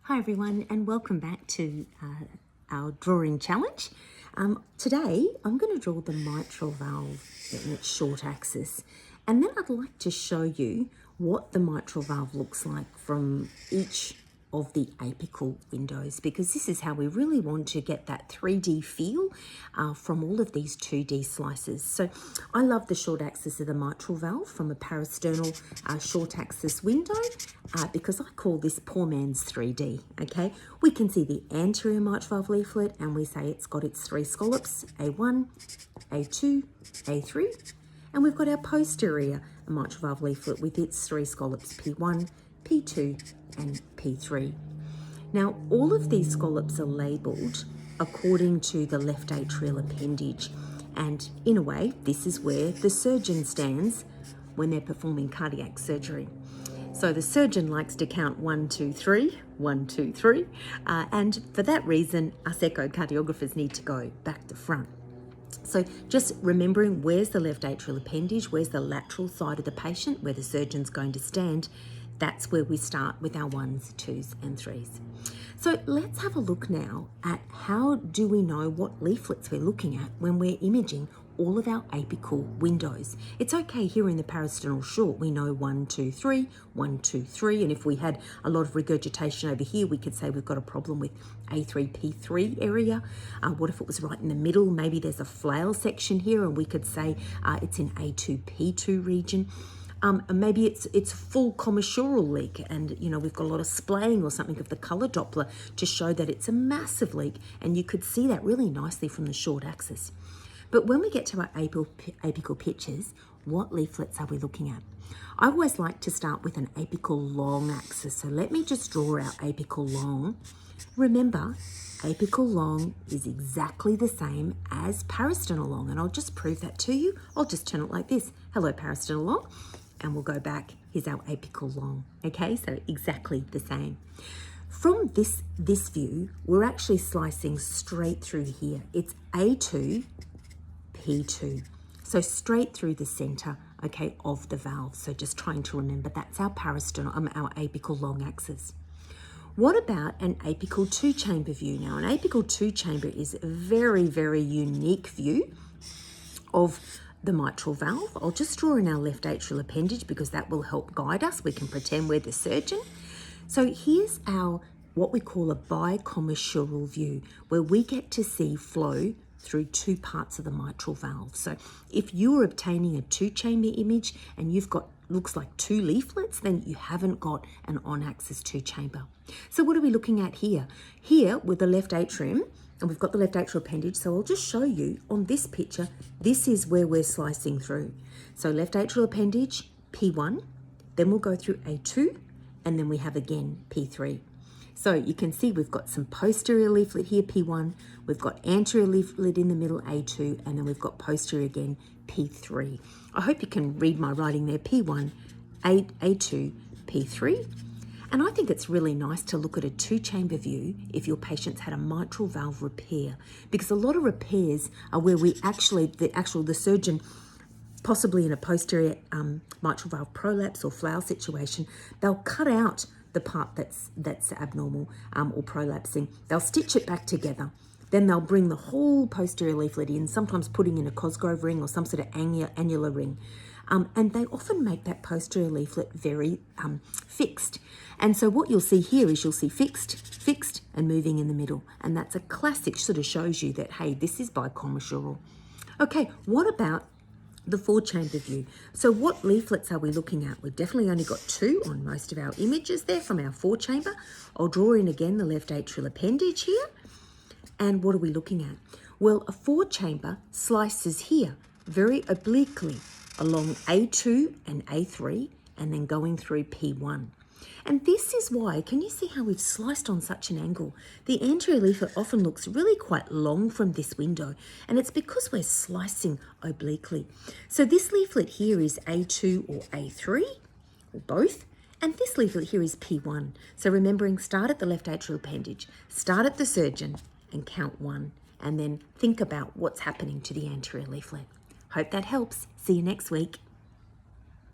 Hi everyone, and welcome back to our drawing challenge. Today I'm going to draw the mitral valve in its short axis, and then I'd like to show you what the mitral valve looks like from each of the apical windows, because this is how we really want to get that 3D feel from all of these 2D slices. So I love the short axis of the mitral valve from a parasternal short axis window because I call this poor man's 3D, okay? We can see the anterior mitral valve leaflet and we say it's got its three scallops, A1, A2, A3, and we've got our posterior mitral valve leaflet with its three scallops, P1, P2, and P3. Now, all of these scallops are labelled according to the left atrial appendage, and in a way, this is where the surgeon stands when they're performing cardiac surgery. So the surgeon likes to count 1, 2, 3, 1, 2, 3, and for that reason, us echocardiographers need to go back to front. So just remembering where's the left atrial appendage, where's the lateral side of the patient, where the surgeon's going to stand, that's where we start with our 1s, 2s and 3s. So let's have a look now at how do we know what leaflets we're looking at when we're imaging all of our apical windows. It's okay here in the parasternal short, we know 1, 2, 3, 1, 2, 3, and if we had a lot of regurgitation over here, we could say we've got a problem with A3, P3 area. What if it was right in the middle? Maybe there's a flail section here and we could say it's in A2, P2 region. Maybe it's full commissural leak and, you know, we've got a lot of splaying or something of the colour Doppler to show that it's a massive leak, and you could see that really nicely from the short axis. But when we get to our apical pictures, what leaflets are we looking at? I always like to start with an apical long axis. So let me just draw our apical long. Remember, apical long is exactly the same as parasternal long, and I'll just prove that to you. I'll just turn it like this. Hello, parasternal long. And we'll go back. Here's our apical long. Okay, so exactly the same. From this view, we're actually slicing straight through here. It's A2, P2. So straight through the center, okay, of the valve. So just trying to remember that's our parasternal, our apical long axis. What about an apical two-chamber view? Now, an apical two-chamber is a very, very unique view of the mitral valve. I'll just draw in our left atrial appendage because that will help guide us. We can pretend we're the surgeon. So here's our, what we call a bicommissural view, where we get to see flow through two parts of the mitral valve. So if you're obtaining a two-chamber image and you've got, looks like two leaflets, then you haven't got an on-axis two-chamber. So what are we looking at here? Here with the left atrium, and we've got the left atrial appendage, so I'll just show you on this picture, this is where we're slicing through. So left atrial appendage, P1, then we'll go through A2, and then we have again P3. So you can see we've got some posterior leaflet here, P1, we've got anterior leaflet in the middle, A2, and then we've got posterior again, P3. I hope you can read my writing there, P1, A2, P3. And I think it's really nice to look at a two-chamber view if your patient's had a mitral valve repair, because a lot of repairs are where we actually, the surgeon, possibly in a posterior mitral valve prolapse or flail situation, they'll cut out the part that's abnormal or prolapsing. They'll stitch it back together. Then they'll bring the whole posterior leaflet in, sometimes putting in a Cosgrove ring or some sort of annular ring. And they often make that posterior leaflet very fixed. And so what you'll see here is you'll see fixed, and moving in the middle. And that's a classic, sort of shows you that, hey, this is bicommissural. Okay, what about the four-chamber view? So what leaflets are we looking at? We've definitely only got two on most of our images there from our four-chamber. I'll draw in again the left atrial appendage here. And what are we looking at? Well, a four-chamber slices here very obliquely along A2 and A3 and then going through P1. And this is why, can you see how we've sliced on such an angle? The anterior leaflet often looks really quite long from this window, and it's because we're slicing obliquely. So this leaflet here is A2 or A3, or both, and this leaflet here is P1. So remembering, start at the left atrial appendage, start at the surgeon and count 1, and then think about what's happening to the anterior leaflet. Hope that helps. See you next week.